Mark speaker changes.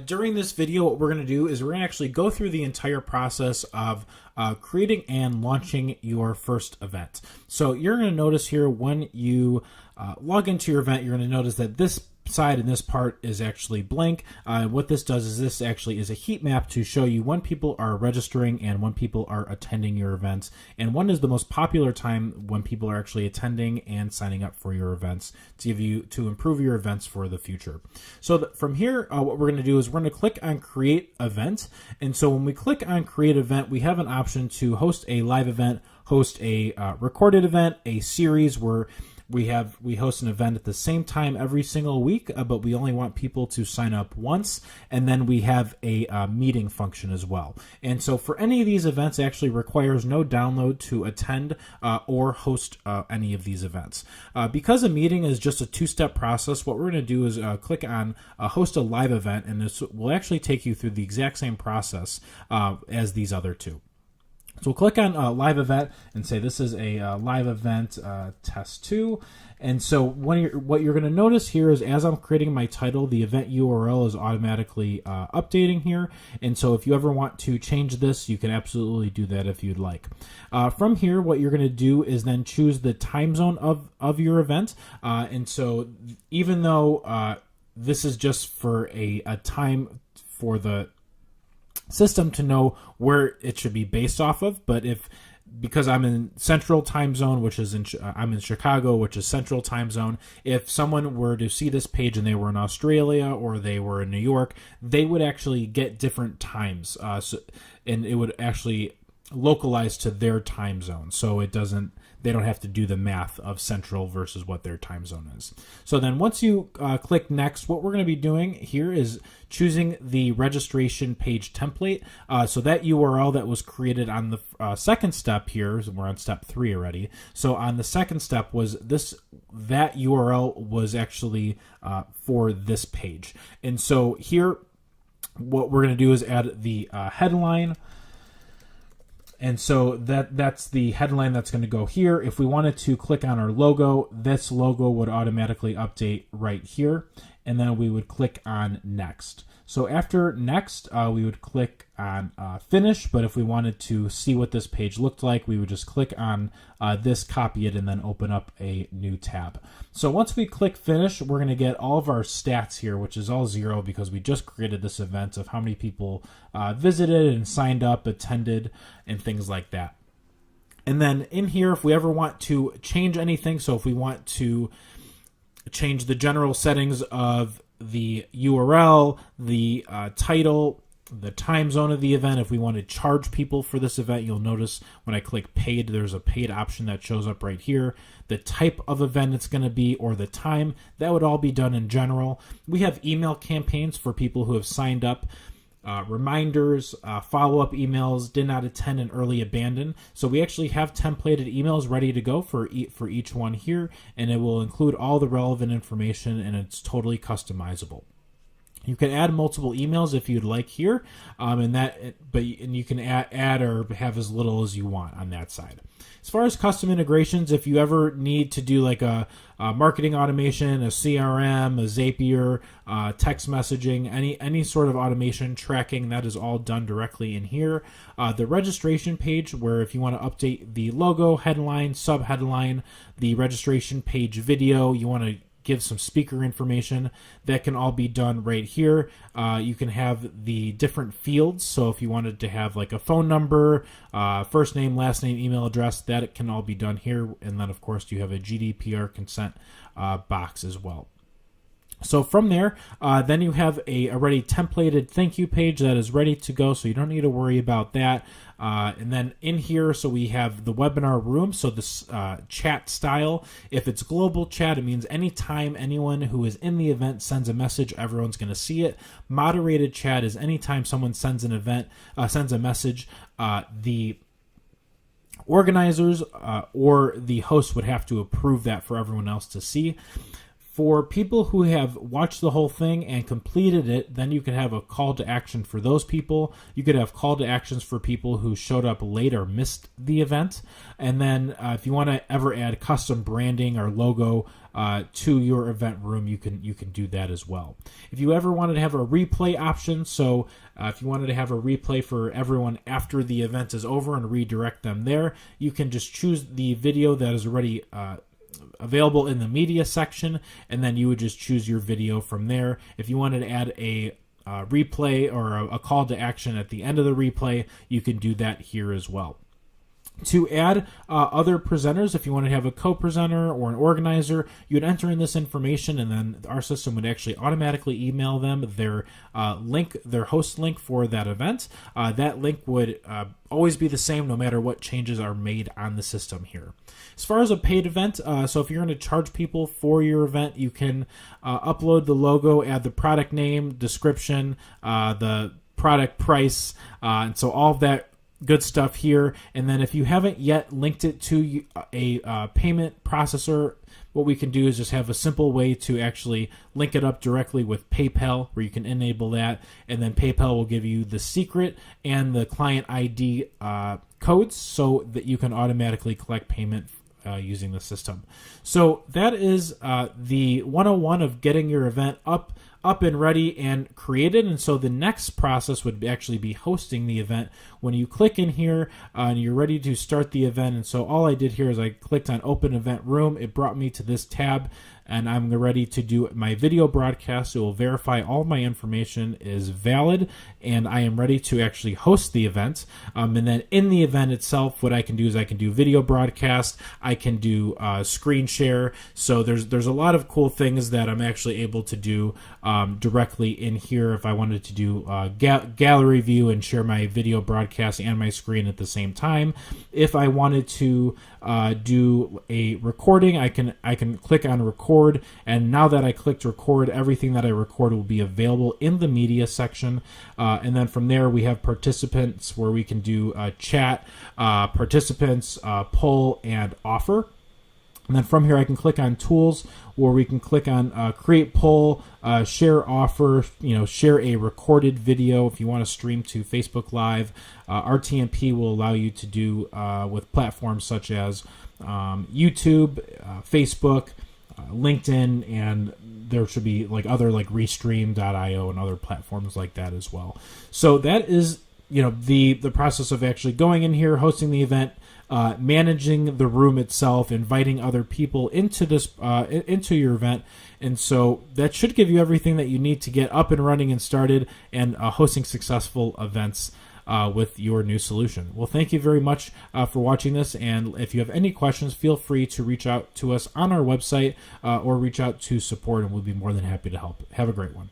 Speaker 1: During this video, what we're going to do is we're going to actually go through the entire process of creating and launching your first event. So you're going to notice here when you log into your event, you're going to notice that this side and this part is actually blank. What this does is this actually is a heat map to show you when people are registering and when people are attending your events, and when is the most popular time when people are actually attending and signing up for your events to improve your events for the future. So from here, what we're going to do is we're going to click on Create Event, and so when we click on Create Event, we have an option to host a live event, host a recorded event, a series where we host an event at the same time every single week, but we only want people to sign up once, and then we have a meeting function as well. And so for any of these events, it actually requires no download to attend or host any of these events. Because a meeting is just a two-step process, what we're going to do is click on host a live event, and this will actually take you through the exact same process as these other two. So we'll click on live event and say this is a live event test 2. And so what you're going to notice here is as I'm creating my title, the event URL is automatically updating here. And so if you ever want to change this, you can absolutely do that if you'd like. From here, what you're going to do is then choose the time zone of your event. And so even though this is just for a time for the system to know where it should be based off of, but because I'm in Central Time Zone, which is I'm in Chicago, which is Central Time Zone, if someone were to see this page and they were in Australia or they were in New York, they would actually get different times, and it would actually localize to their time zone, so they don't have to do the math of Central versus what their time zone is. So then once you click Next, what we're going to be doing here is choosing the registration page template. So that URL that was created on the second step here, we're on step 3 already. So on the second step that URL was actually for this page. And so here, what we're going to do is add the headline. And so that's the headline that's going to go here. If we wanted to click on our logo, this logo would automatically update right here. And then we would click on Next. So after Next, we would click on Finish. But if we wanted to see what this page looked like, we would just click on this, copy it, and then open up a new tab. So once we click Finish, we're going to get all of our stats here, which is all 0 because we just created this event of how many people visited and signed up, attended, and things like that. And then in here, if we ever want to change anything, so if we want to change the general settings of the URL, the title, the time zone of the event, if we want to charge people for this event, you'll notice when I click paid, there's a paid option that shows up right here. The type of event it's going to be or the time, that would all be done in general. We have email campaigns for people who have signed up. Reminders, follow-up emails, did not attend, and early abandon. So we actually have templated emails ready to go for each one here, and it will include all the relevant information, and it's totally customizable. You can add multiple emails if you'd like here, and you can add or have as little as you want on that side. As far as custom integrations, if you ever need to do like a marketing automation, a CRM, a Zapier, text messaging, any sort of automation tracking, that is all done directly in here. The registration page, where if you want to update the logo, headline, sub-headline, the registration page video, you want to give some speaker information, that can all be done right here. You can have the different fields. So if you wanted to have like a phone number, first name, last name, email address, that can all be done here. And then of course you have a GDPR consent box as well. So from there, then you have a already templated thank you page that is ready to go, so you don't need to worry about that. And then in here, so we have the webinar room, so this chat style. If it's global chat, it means anytime anyone who is in the event sends a message, everyone's going to see it. Moderated chat is anytime someone sends sends a message, the organizers or the host would have to approve that for everyone else to see. For people who have watched the whole thing and completed it, then you can have a call to action for those people. You could have call to actions for people who showed up late or missed the event. And then if you want to ever add custom branding or logo to your event room, you can do that as well. If you ever wanted to have a replay option, so if you wanted to have a replay for everyone after the event is over and redirect them there, you can just choose the video that is already available in the media section, and then you would just choose your video from there. If you wanted to add a replay or a call to action at the end of the replay, you can do that here as well. To add other presenters, if you want to have a co-presenter or an organizer, you would enter in this information, and then our system would actually automatically email them their link, their host link for that event. That link would always be the same no matter what changes are made on the system here. As far as a paid event, so if you're going to charge people for your event, you can upload the logo, add the product name, description, the product price, and so all of that good stuff here. And then if you haven't yet linked it to a payment processor, what we can do is just have a simple way to actually link it up directly with PayPal, where you can enable that, and then PayPal will give you the secret and the client ID codes so that you can automatically collect payment using the system. So that is the 101 of getting your event up and ready and created. And so the next process would actually be hosting the event. When you click in here and you're ready to start the event, and so all I did here is I clicked on Open Event Room. It brought me to this tab, and I'm ready to do my video broadcast. It will verify all my information is valid, and I am ready to actually host the event. And then in the event itself, what I can do is I can do video broadcast, I can do screen share. So there's a lot of cool things that I'm actually able to do directly in here. If I wanted to do gallery view and share my video broadcast and my screen at the same time. If I wanted to do a recording, I can click on record, and now that I clicked record, everything that I record will be available in the media section. And then from there we have participants, where we can do chat, participants, poll, and offer. And then from here I can click on tools, where we can click on create poll, share offer, share a recorded video if you want to stream to Facebook Live. RTMP will allow you to do with platforms such as YouTube, Facebook, LinkedIn, and there should be other Restream.io and other platforms like that as well. So that is the process of actually going in here, hosting the event, managing the room itself, inviting other people into this into your event. And so that should give you everything that you need to get up and running and started and hosting successful events with your new solution. Well, thank you very much for watching this, and if you have any questions, feel free to reach out to us on our website or reach out to support, and we'll be more than happy to help. Have a great one.